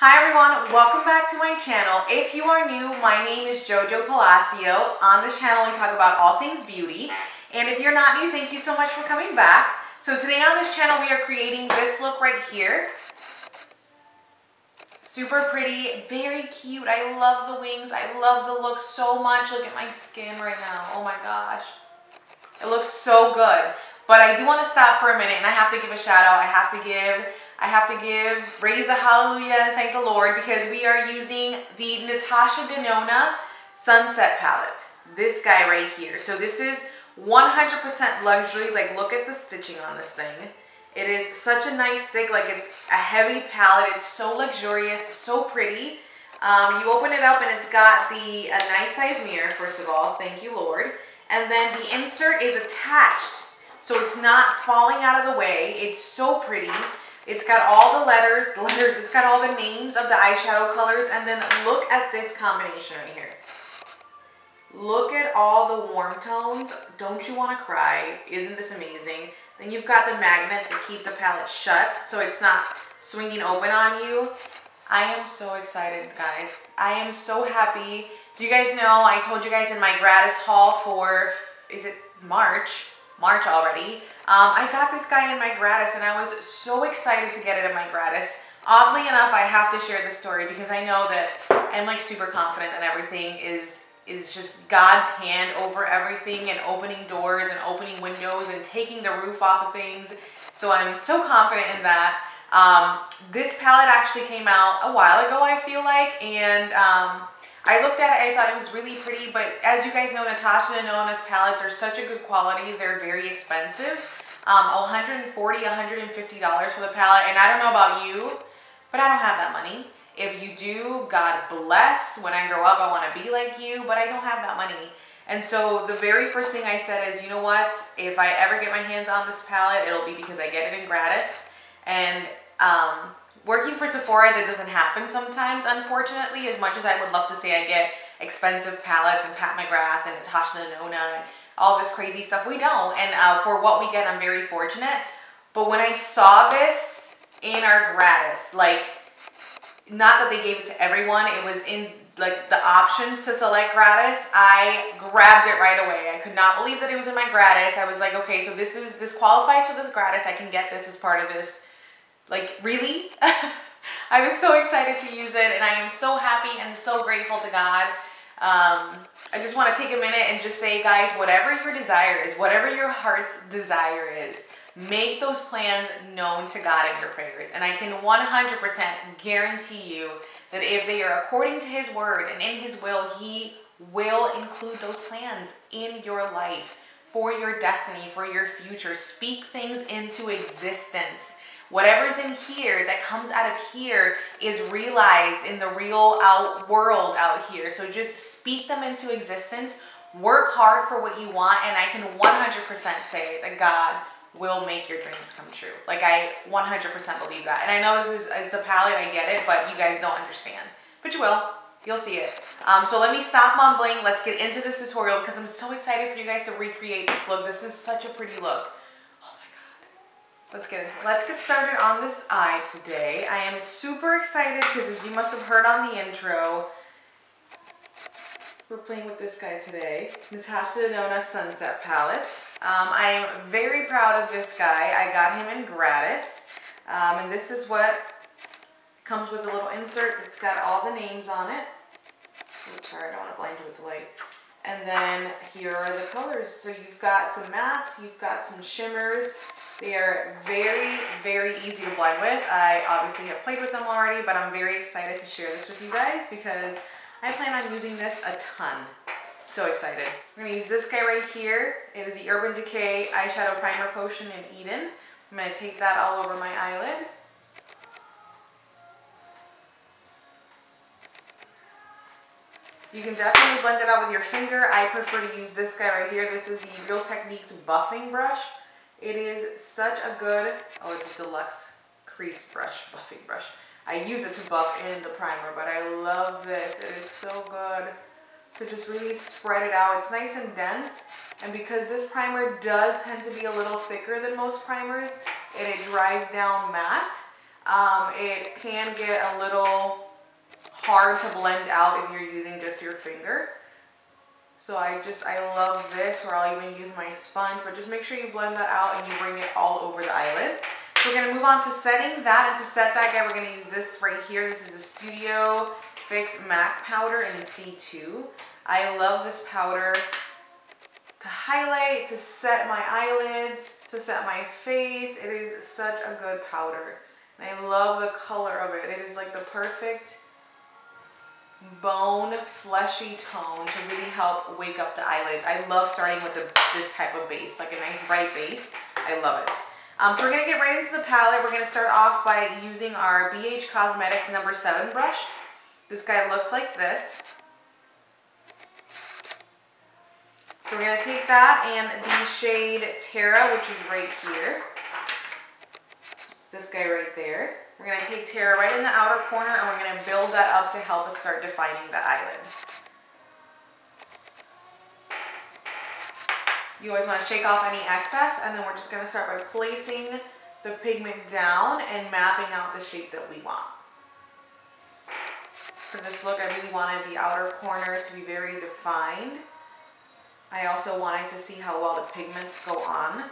Hi everyone, welcome back to my channel. If you are new, my name is JoJo Palacio. On this channel we talk about all things beauty. And if you're not new, thank you so much for coming back. So today on this channel we are creating this look right here. Super pretty, very cute. I love the wings. I love the look so much. Look at my skin right now. Oh my gosh. It looks so good. But I do want to stop for a minute and I have to give a shout out. I have to raise a hallelujah and thank the Lord because we are using the Natasha Denona Sunset Palette. This guy right here. So this is 100% luxury. Like, look at the stitching on this thing. It is such a nice stick. Like, it's a heavy palette. It's so luxurious, so pretty. You open it up and it's got a nice size mirror, first of all. Thank you, Lord. And then the insert is attached. So it's not falling out of the way. It's so pretty. It's got all the letters, it's got all the names of the eyeshadow colors, and then look at this combination right here. Look at all the warm tones. Don't you want to cry? Isn't this amazing? Then you've got the magnets to keep the palette shut, so it's not swinging open on you. I am so excited, guys. I am so happy. So you guys know, I told you guys in my gratis haul for, is it March already. I got this guy in my gratis and I was so excited to get it in my gratis. Oddly enough, I have to share this story because I know that I'm like super confident that everything is just God's hand over everything and opening doors and opening windows and taking the roof off of things. So I'm so confident in that. This palette actually came out a while ago, I feel like, and I looked at it, I thought it was really pretty, but as you guys know, Natasha Denona's palettes are such a good quality, they're very expensive. $140, $150 for the palette, and I don't know about you, but I don't have that money. If you do, God bless. When I grow up, I want to be like you, but I don't have that money. And so the very first thing I said is, you know what, if I ever get my hands on this palette, it'll be because I get it in gratis. And working for Sephora, that doesn't happen sometimes, unfortunately. As much as I would love to say I get expensive palettes and Pat McGrath and Natasha Denona and all this crazy stuff, we don't. And for what we get, I'm very fortunate. But when I saw this in our gratis, like, not that they gave it to everyone, it was in like the options to select gratis, I grabbed it right away. I could not believe that it was in my gratis. I was like, okay, so this qualifies for this gratis. I can get this as part of this. Like, really? I was so excited to use it, and I am so happy and so grateful to God. I just want to take a minute and just say, guys, whatever your desire is, whatever your heart's desire is, make those plans known to God in your prayers. And I can 100% guarantee you that if they are according to His word and in His will, He will include those plans in your life, for your destiny, for your future. Speak things into existence. Whatever is in here that comes out of here is realized in the real world out here. So just speak them into existence. Work hard for what you want, and I can 100% say that God will make your dreams come true. Like, I 100% believe that. And I know it's a palette, I get it, but you guys don't understand. But you will. You'll see it. So let me stop mumbling. Let's get into this tutorial because I'm so excited for you guys to recreate this look. This is such a pretty look. Let's get into it. Let's get started on this eye today. I am super excited because, as you must have heard on the intro, we're playing with this guy today. Natasha Denona Sunset Palette. I am very proud of this guy. I got him in gratis. And this is what comes with a little insert. It's got all the names on it. Oops, sorry, I don't want to blind you with the light. And then here are the colors. So you've got some mattes, you've got some shimmers. They are very, very easy to blend with. I obviously have played with them already, but I'm very excited to share this with you guys because I plan on using this a ton. So excited. We're gonna use this guy right here. It is the Urban Decay Eyeshadow Primer Potion in Eden. I'm gonna take that all over my eyelid. You can definitely blend it out with your finger. I prefer to use this guy right here. This is the Real Techniques buffing brush. It is such a good, oh, it's a deluxe crease brush, buffing brush. I use it to buff in the primer, but I love this. It is so good to just really spread it out. It's nice and dense, and because this primer does tend to be a little thicker than most primers, and it dries down matte, It can get a little hard to blend out if you're using just your finger. So I love this, or I'll even use my sponge, but just make sure you blend that out and you bring it all over the eyelid. So we're gonna move on to setting that, and to set that guy, we're gonna use this right here. This is a Studio Fix MAC powder in C2. I love this powder to highlight, to set my eyelids, to set my face. It is such a good powder. And I love the color of it. It is like the perfect bone, fleshy tone to really help wake up the eyelids. I love starting with this type of base, like a nice bright base. I love it. So we're gonna get right into the palette. We're gonna start off by using our BH Cosmetics number 7 brush. This guy looks like this. So we're gonna take that and the shade Terra, which is right here. It's this guy right there. We're gonna take Terra right in the outer corner and we're gonna build that up to help us start defining the eyelid. You always wanna shake off any excess, and then we're just gonna start by placing the pigment down and mapping out the shape that we want. For this look, I really wanted the outer corner to be very defined. I also wanted to see how well the pigments go on.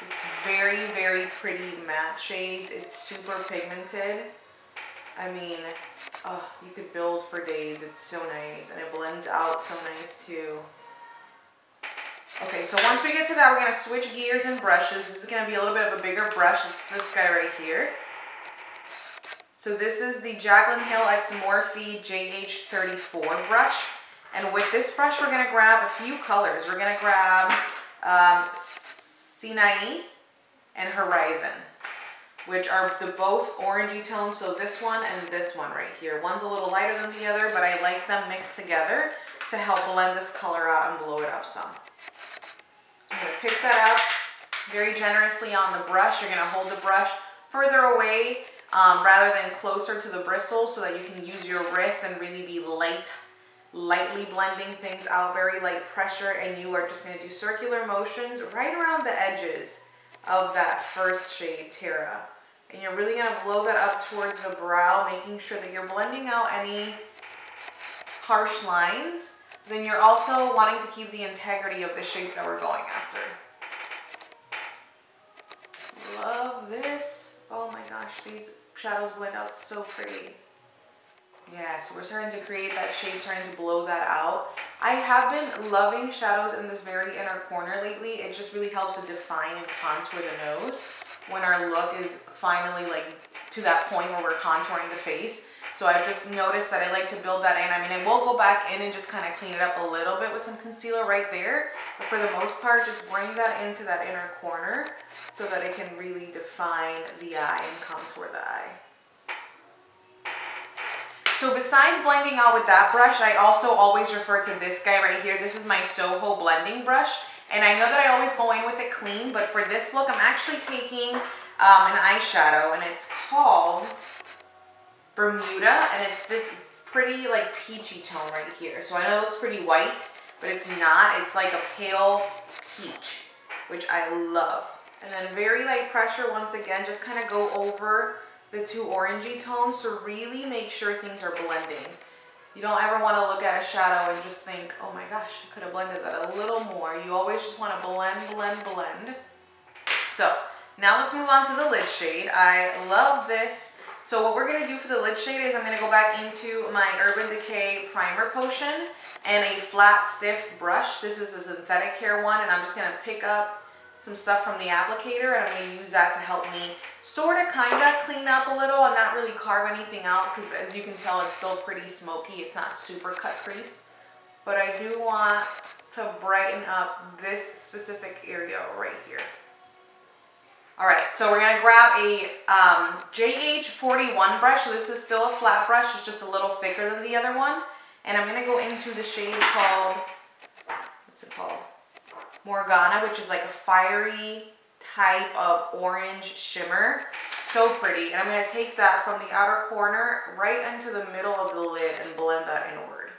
It's very, very pretty matte shades. It's super pigmented. I mean, oh, you could build for days. It's so nice, and it blends out so nice too. Okay, so once we get to that, we're gonna switch gears and brushes. This is gonna be a little bit of a bigger brush. It's this guy right here. So this is the Jaclyn Hill x Morphe JH34 brush. And with this brush, we're gonna grab a few colors. We're gonna grab Sinai and Horizon, which are the both orangey tones. So this one and this one right here. One's a little lighter than the other, but I like them mixed together to help blend this color out and blow it up some. I'm gonna pick that up very generously on the brush. You're gonna hold the brush further away rather than closer to the bristles so that you can use your wrist and really be lightly blending things out, very light pressure, and you are just gonna do circular motions right around the edges of that first shade, Terra. And you're really gonna blow that up towards the brow, making sure that you're blending out any harsh lines. Then you're also wanting to keep the integrity of the shape that we're going after. Love this. Oh my gosh, these shadows blend out so pretty. Yeah, so we're starting to create that shape, starting to blow that out. I have been loving shadows in this very inner corner lately. It just really helps to define and contour the nose when our look is finally like to that point where we're contouring the face. So I've just noticed that I like to build that in. I mean, I will go back in and just kind of clean it up a little bit with some concealer right there. But for the most part, just bring that into that inner corner so that it can really define the eye and contour the eye. So besides blending out with that brush, I also always refer to this guy right here. This is my Soho blending brush. And I know that I always go in with it clean, but for this look, I'm actually taking an eyeshadow, and it's called Bermuda, and it's this pretty like peachy tone right here. So I know it looks pretty white, but it's not. It's like a pale peach, which I love. And then very light pressure, once again, just kind of go over the two orangey tones to really make sure things are blending. You don't ever want to look at a shadow and just think, oh my gosh, I could have blended that a little more. You always just want to blend, blend, blend. So now let's move on to the lid shade. I love this. So what we're going to do for the lid shade is I'm going to go back into my Urban Decay Primer Potion and a flat, stiff brush. This is a synthetic hair one, and I'm just going to pick up some stuff from the applicator, and I'm going to use that to help me sort of kind of clean up a little and not really carve anything out, because as you can tell, it's still pretty smoky. It's not super cut crease, but I do want to brighten up this specific area right here. All right, so we're gonna grab a JH41 brush. So this is still a flat brush, it's just a little thicker than the other one. And I'm gonna go into the shade called, what's it called? Morgana, which is like a fiery type of orange shimmer. So pretty. And I'm gonna take that from the outer corner right into the middle of the lid and blend that inward.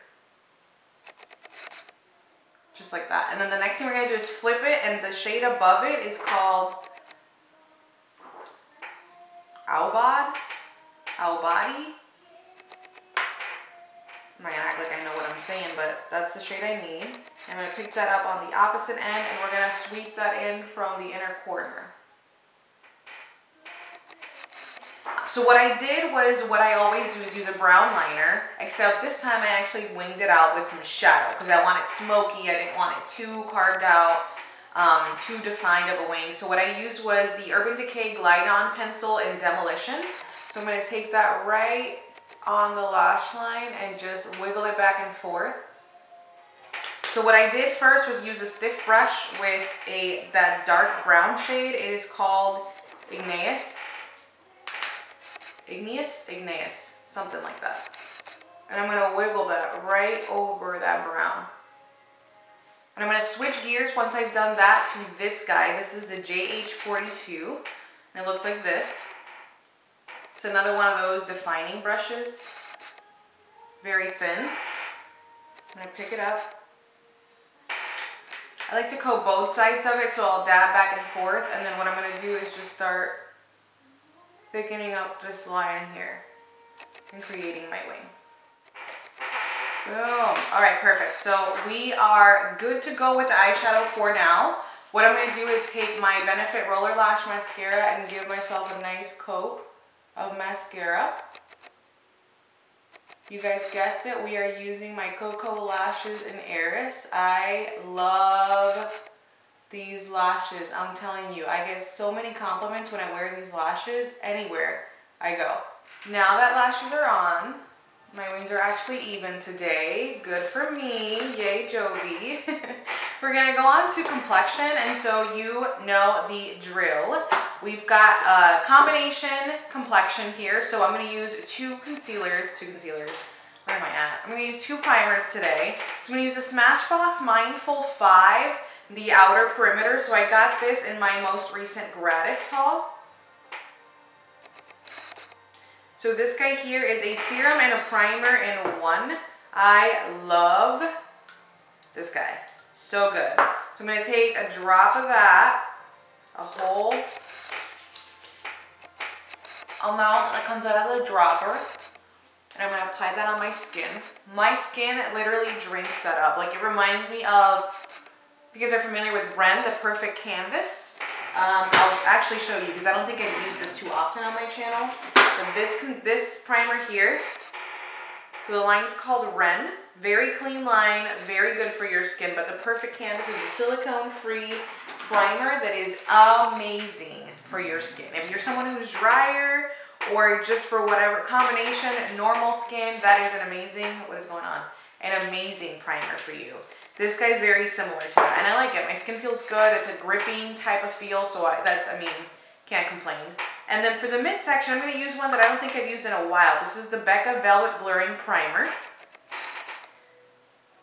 Just like that. And then the next thing we're gonna do is flip it, and the shade above it is called Body. I'm not gonna act like I know what I'm saying, but that's the shade I need. I'm gonna pick that up on the opposite end, and we're gonna sweep that in from the inner corner. So what I did was what I always do is use a brown liner, except this time I actually winged it out with some shadow because I want it smoky. I didn't want it too carved out, too defined of a wing. So what I used was the Urban Decay Glide On Pencil in Demolition. So I'm going to take that right on the lash line and just wiggle it back and forth. So what I did first was use a stiff brush with that dark brown shade. It is called Igneous, something like that. And I'm going to wiggle that right over that brown. And I'm going to switch gears once I've done that to this guy. This is the JH42, and it looks like this. It's another one of those defining brushes, very thin. I'm going to pick it up. I like to coat both sides of it, so I'll dab back and forth, and then what I'm going to do is just start thickening up this line here and creating my wing. Boom. All right, perfect. So we are good to go with the eyeshadow for now. What I'm going to do is take my Benefit Roller Lash Mascara and give myself a nice coat of mascara. You guys guessed it, we are using my Cocoa Lashes in Heiress. I love these lashes. I'm telling you, I get so many compliments when I wear these lashes anywhere I go. Now that lashes are on, my wings are actually even today. Good for me. Yay, Jovi. We're going to go on to Complexion, and so you know the drill. We've got a combination complexion here, so I'm going to use two concealers. Where am I at? I'm going to use two primers today. So I'm going to use the Smashbox Mindful 5, the outer perimeter. So I got this in my most recent gratis haul. So this guy here is a serum and a primer in one. I love this guy. So good. So I'm going to take a drop of that, a whole amount that comes out of the dropper, and I'm going to apply that on my skin. My skin literally drinks that up. Like, it reminds me of, if you guys are familiar with Ren, the Perfect Canvas. I'll actually show you because I don't think I've used this too often on my channel. So this primer here, so the line is called Ren. Very clean line, very good for your skin, but the Perfect Canvas is a silicone-free primer that is amazing for your skin. If you're someone who's drier or just for whatever combination, normal skin, that is an amazing, what is going on? An amazing primer for you. This guy's very similar to that, and I like it. My skin feels good. It's a gripping type of feel, so I mean, can't complain. And then for the midsection, I'm going to use one that I don't think I've used in a while. This is the Becca Velvet Blurring Primer.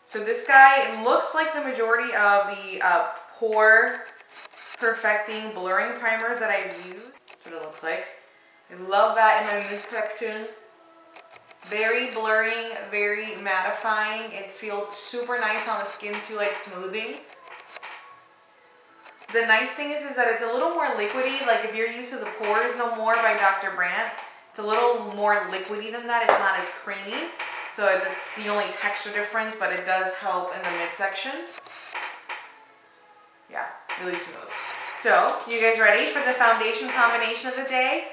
So this guy looks like the majority of the pore perfecting blurring primers that I've used. That's what it looks like. I love that in my midsection. Very blurring, very mattifying. It feels super nice on the skin too, like smoothing. The nice thing is that it's a little more liquidy. Like if you're used to the Pores No More by Dr. Brandt, it's a little more liquidy than that. It's not as creamy. So it's the only texture difference, but it does help in the midsection. Yeah, really smooth. So, you guys ready for the foundation combination of the day?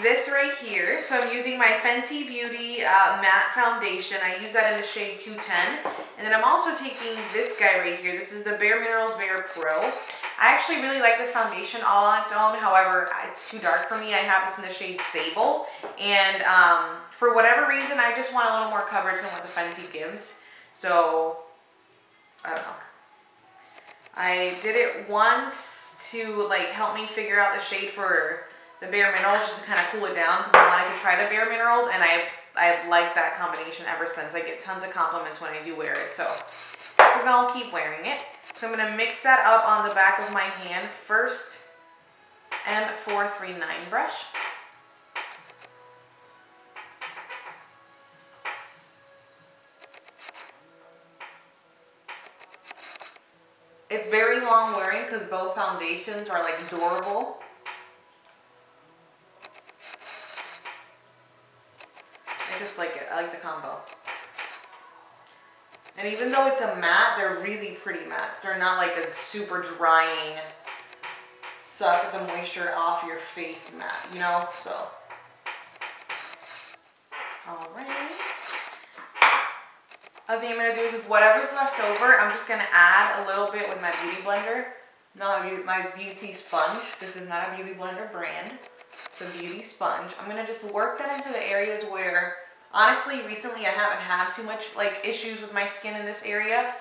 This right here. So I'm using my Fenty Beauty matte foundation. I use that in the shade 210. And then I'm also taking this guy right here. This is the Baremineral Bare Pro. I actually really like this foundation all on its own. However, it's too dark for me. I have this in the shade Sable. And for whatever reason, I just want a little more coverage than what the Fenty gives. So, I don't know. I did it once to like help me figure out the shade for the Bareminerals, just to kind of cool it down because I wanted to try the Bareminerals, and I've liked that combination ever since. I get tons of compliments when I do wear it, so we're gonna keep wearing it. So I'm gonna mix that up on the back of my hand first. M439 brush. It's very long wearing because both foundations are like durable. just like it. I like the combo. And even though it's a matte, they're really pretty mattes. They're not like a super drying, suck the moisture off your face matte, you know? So, all right. Other thing I'm gonna do is with whatever's left over, I'm just gonna add a little bit with my beauty blender. No, my beauty sponge. This is not a beauty blender brand. It's a beauty sponge. I'm gonna just work that into the areas where, honestly, recently I haven't had too much like issues with my skin in this area,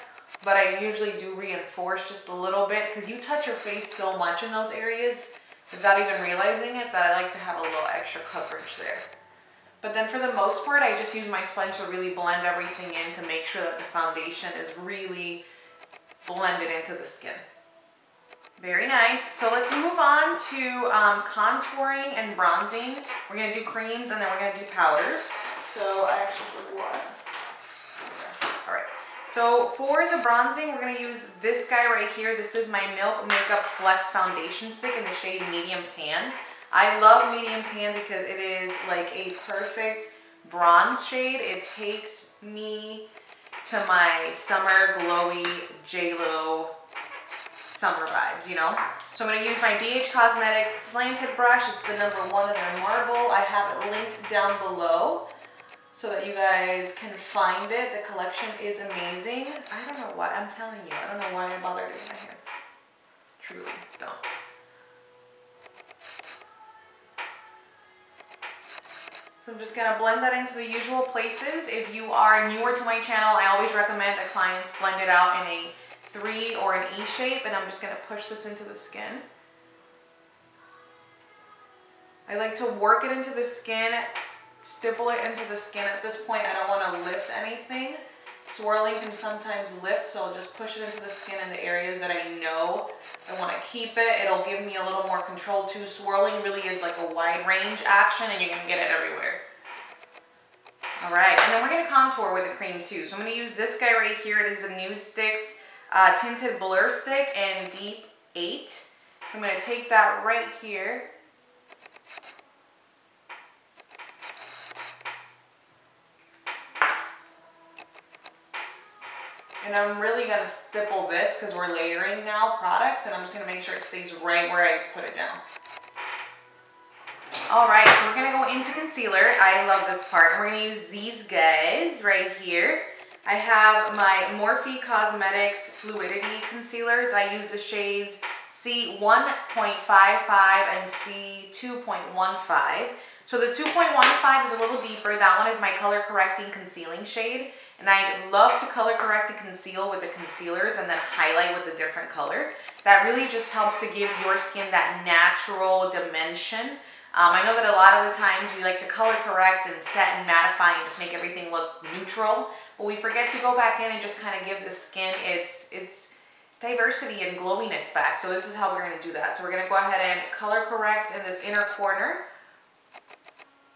but I usually do reinforce just a little bit because you touch your face so much in those areas without even realizing it that I like to have a little extra coverage there. But then for the most part, I just use my sponge to really blend everything in to make sure that the foundation is really blended into the skin. Very nice. So let's move on to contouring and bronzing. We're going to do creams and then we're going to do powders. So I actually forgot. All right. So for the bronzing, we're going to use this guy right here. This is my Milk Makeup Flex Foundation Stick in the shade Medium Tan. I love medium tan because it is like a perfect bronze shade. It takes me to my summer glowy J-Lo summer vibes, you know? So I'm going to use my BH Cosmetics slanted brush. It's the #1 in their marble. I have it linked down below so that you guys can find it. The collection is amazing. I don't know why. I'm telling you. I don't know why I bothered doing my hair. Truly don't. So I'm just going to blend that into the usual places. If you are newer to my channel, I always recommend that clients blend it out in a 3 or an E shape, and I'm just going to push this into the skin. I like to work it into the skin, stipple it into the skin at this point. I don't want to lift anything. Swirling can sometimes lift, so I'll just push it into the skin in the areas that I know I want to keep it. It'll give me a little more control too. Swirling really is like a wide range action and you're going to get it everywhere. All right, and then we're going to contour with a cream too. So I'm going to use this guy right here. It is a Nude Sticks Tinted Blur Stick in Deep 8. I'm going to take that right here. And I'm really going to stipple this because we're layering now products, and I'm just going to make sure it stays right where I put it down. Alright, so we're going to go into concealer. I love this part. And we're going to use these guys right here. I have my Morphe Cosmetics Fluidity concealers. I use the shades C1.55 and C2.15. So the 2.15 is a little deeper. That one is my color correcting concealing shade. And I love to color correct and conceal with the concealers and then highlight with a different color. That really just helps to give your skin that natural dimension. I know that a lot of the times we like to color correct and set and mattify and just make everything look neutral. But we forget to go back in and just kind of give the skin its diversity and glowiness back. So this is how we're going to do that. So we're going to go ahead and color correct in this inner corner.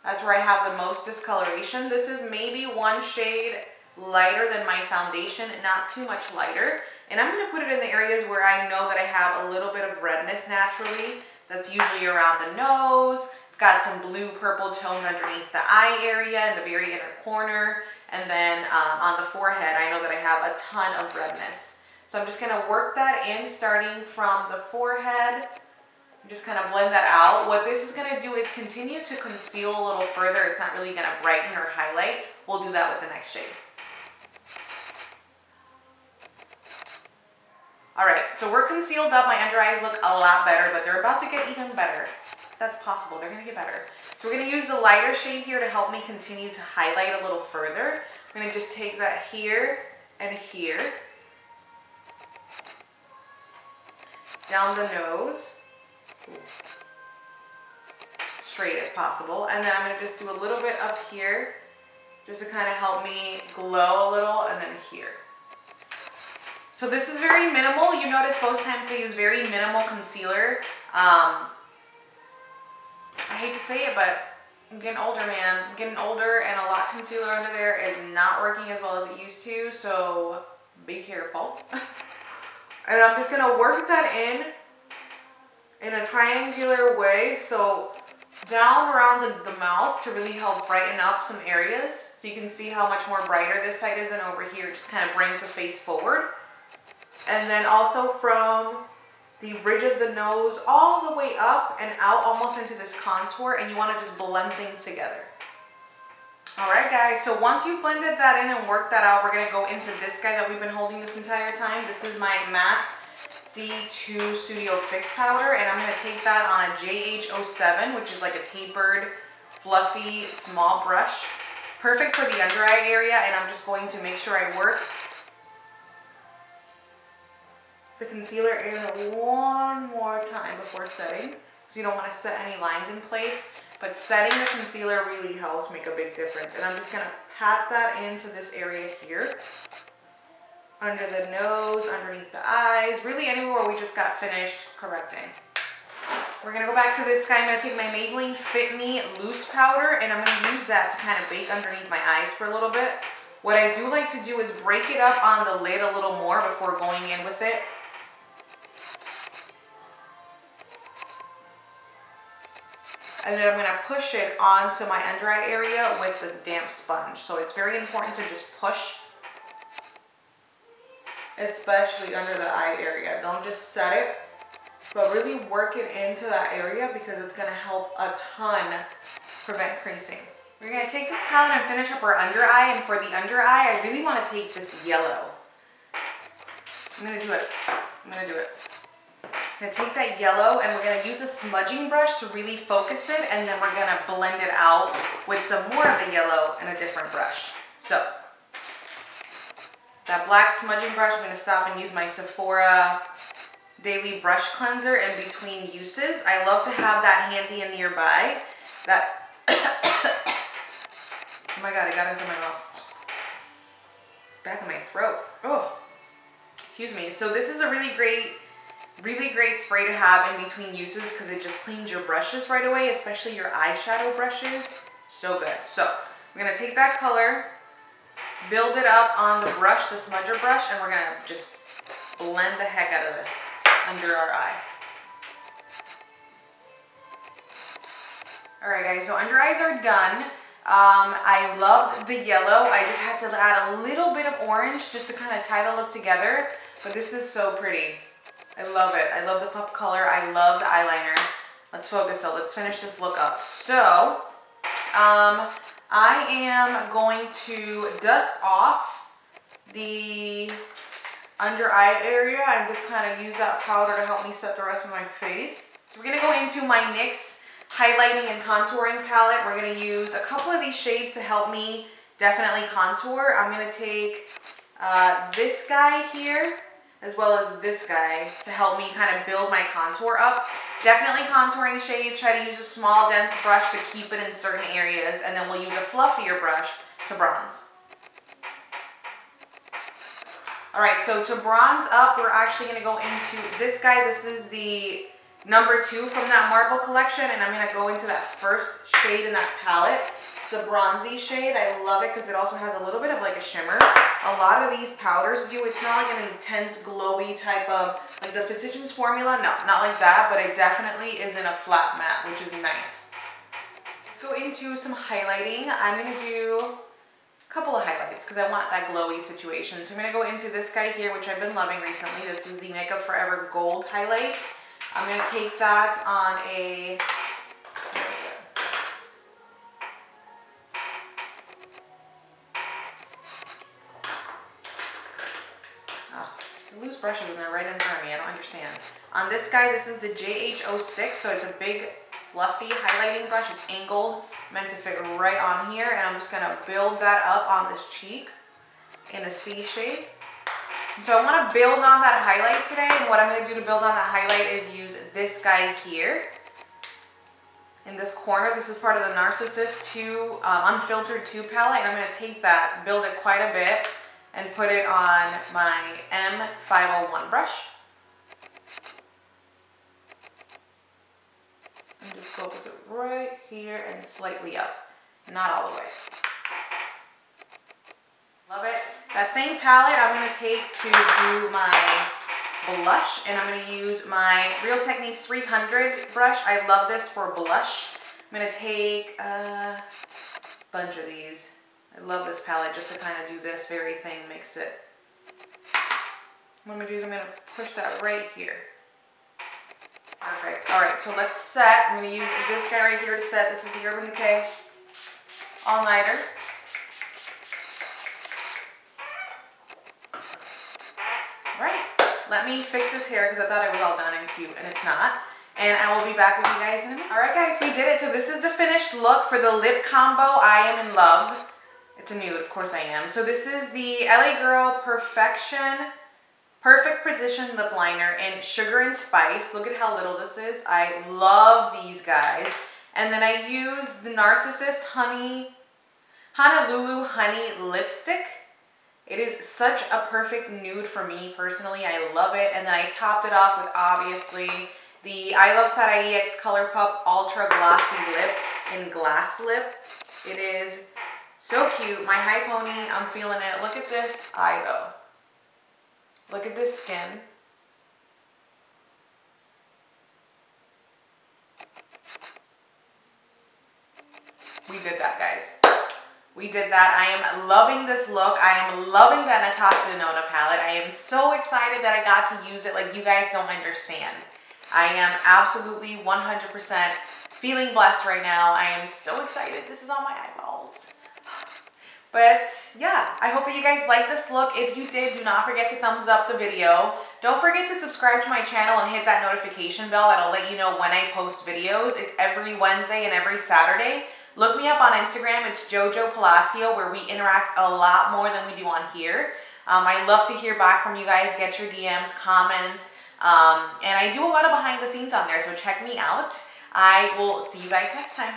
That's where I have the most discoloration. This is maybe one shade lighter than my foundation, not too much lighter. And I'm going to put it in the areas where I know that I have a little bit of redness naturally. That's usually around the nose. I've got some blue purple tones underneath the eye area in the very inner corner. And then on the forehead, I know that I have a ton of redness. So I'm just going to work that in starting from the forehead. Just kind of blend that out. What this is going to do is continue to conceal a little further. It's not really going to brighten or highlight. We'll do that with the next shade. Alright, so we're concealed up. My under eyes look a lot better, but they're about to get even better. That's possible. They're going to get better. So we're going to use the lighter shade here to help me continue to highlight a little further. I'm going to just take that here and here. Down the nose. Straight if possible. And then I'm going to just do a little bit up here just to kind of help me glow a little, and then here. So this is very minimal. You notice most times I use very minimal concealer. I hate to say it, but I'm getting older, man. I'm getting older, and a lot concealer under there is not working as well as it used to, so be careful. And I'm just going to work that in a triangular way. So down around the mouth to really help brighten up some areas. So you can see how much more brighter this side is, and over here it just kind of brings the face forward. And then also from the ridge of the nose all the way up and out almost into this contour, and you want to just blend things together. Alright guys, so once you've blended that in and worked that out, we're going to go into this guy that we've been holding this entire time. This is my MAC C2 Studio Fix Powder, and I'm going to take that on a JH07, which is like a tapered, fluffy, small brush. Perfect for the under eye area, and I'm just going to make sure I work the concealer in one more time before setting. So you don't want to set any lines in place, but setting the concealer really helps make a big difference. And I'm just going to pat that into this area here. Under the nose, underneath the eyes, really anywhere where we just got finished correcting. We're going to go back to this guy. I'm going to take my Maybelline Fit Me Loose Powder, and I'm going to use that to kind of bake underneath my eyes for a little bit. What I do like to do is break it up on the lid a little more before going in with it. And then I'm going to push it onto my under eye area with this damp sponge. So it's very important to just push, especially under the eye area. Don't just set it, but really work it into that area because it's going to help a ton prevent creasing. We're going to take this palette and finish up our under eye. And for the under eye, I really want to take this yellow. I'm going to do it. I'm going to do it. I'm going to take that yellow and we're going to use a smudging brush to really focus it, and then we're going to blend it out with some more of the yellow and a different brush. So that black smudging brush, I'm going to stop and use my Sephora Daily Brush Cleanser in between uses. I love to have that handy and nearby. That oh my god, it got into my mouth. Back of my throat. Oh, excuse me. So this is a really great spray to have in between uses because it just cleans your brushes right away, especially your eyeshadow brushes. So good. So we're going to take that color, build it up on the brush, the smudger brush, and we're going to just blend the heck out of this under our eye. Alright guys, so under eyes are done. I loved the yellow. I just had to add a little bit of orange just to kind of tie the look together, but this is so pretty. I love it. I love the pup color. I love the eyeliner. Let's focus though. Let's finish this look up. So, I am going to dust off the under eye area and just kind of use that powder to help me set the rest of my face. So we're going to go into my NYX highlighting and contouring palette. We're going to use a couple of these shades to help me definitely contour. I'm going to take this guy here, as well as this guy, to help me kind of build my contour up. Definitely contouring shades. Try to use a small, dense brush to keep it in certain areas, and then we'll use a fluffier brush to bronze. Alright, so to bronze up, we're actually going to go into this guy. This is the number 2 from that Marble collection, and I'm going to go into that first shade in that palette. It's a bronzy shade. I love it because it also has a little bit of like a shimmer. A lot of these powders do. It's not like an intense glowy type of, like the Physicians Formula. No, not like that, but it definitely is in a flat matte, which is nice. Let's go into some highlighting. I'm going to do a couple of highlights because I want that glowy situation. So I'm going to go into this guy here, which I've been loving recently. This is the Makeup Forever Gold highlight. I'm going to take that on a... loose brushes in there right in front of me. I don't understand. On this guy, this is the JH06, so it's a big fluffy highlighting brush. It's angled, meant to fit right on here, and I'm just going to build that up on this cheek in a C shape. And so I want to build on that highlight today, and what I'm going to do to build on that highlight is use this guy here. In this corner, this is part of the Narsassit Unfiltered 2 palette, and I'm going to take that, build it quite a bit, and put it on my M501 brush. And just focus it right here and slightly up, not all the way. Love it. That same palette I'm going to take to do my blush, and I'm going to use my Real Techniques 300 brush. I love this for blush. I'm going to take a bunch of these. I love this palette just to kind of do this very thing, mix it. What I'm going to do is I'm going to push that right here. Perfect. All right, so let's set. I'm going to use this guy right here to set. This is the Urban Decay All Nighter. All right, let me fix this hair because I thought it was all done and cute, and it's not. And I will be back with you guys in a minute. All right, guys, we did it. So this is the finished look for the lip combo. I am in love. It's a nude, of course I am. So this is the LA Girl Perfect Precision Lip Liner in Sugar and Spice. Look at how little this is. I love these guys. And then I used the Narsassit Honolulu Honey Lipstick. It is such a perfect nude for me personally. I love it. And then I topped it off with obviously the I Love Sarai X ColourPop Ultra Glossy Lip in Glass Lip. It is so cute. My high pony, I'm feeling it. Look at this eye though. Look at this skin. We did that, guys. We did that. I am loving this look. I am loving that Natasha Denona palette. I am so excited that I got to use it like you guys don't understand. I am absolutely 100% feeling blessed right now. I am so excited. This is on my eyeballs. But yeah, I hope that you guys like this look. If you did, do not forget to thumbs up the video. Don't forget to subscribe to my channel and hit that notification bell. That'll let you know when I post videos. It's every Wednesday and every Saturday. Look me up on Instagram. It's Jojo Palacio, where we interact a lot more than we do on here. I love to hear back from you guys. Get your DMs, comments. And I do a lot of behind the scenes on there, so check me out. I will see you guys next time.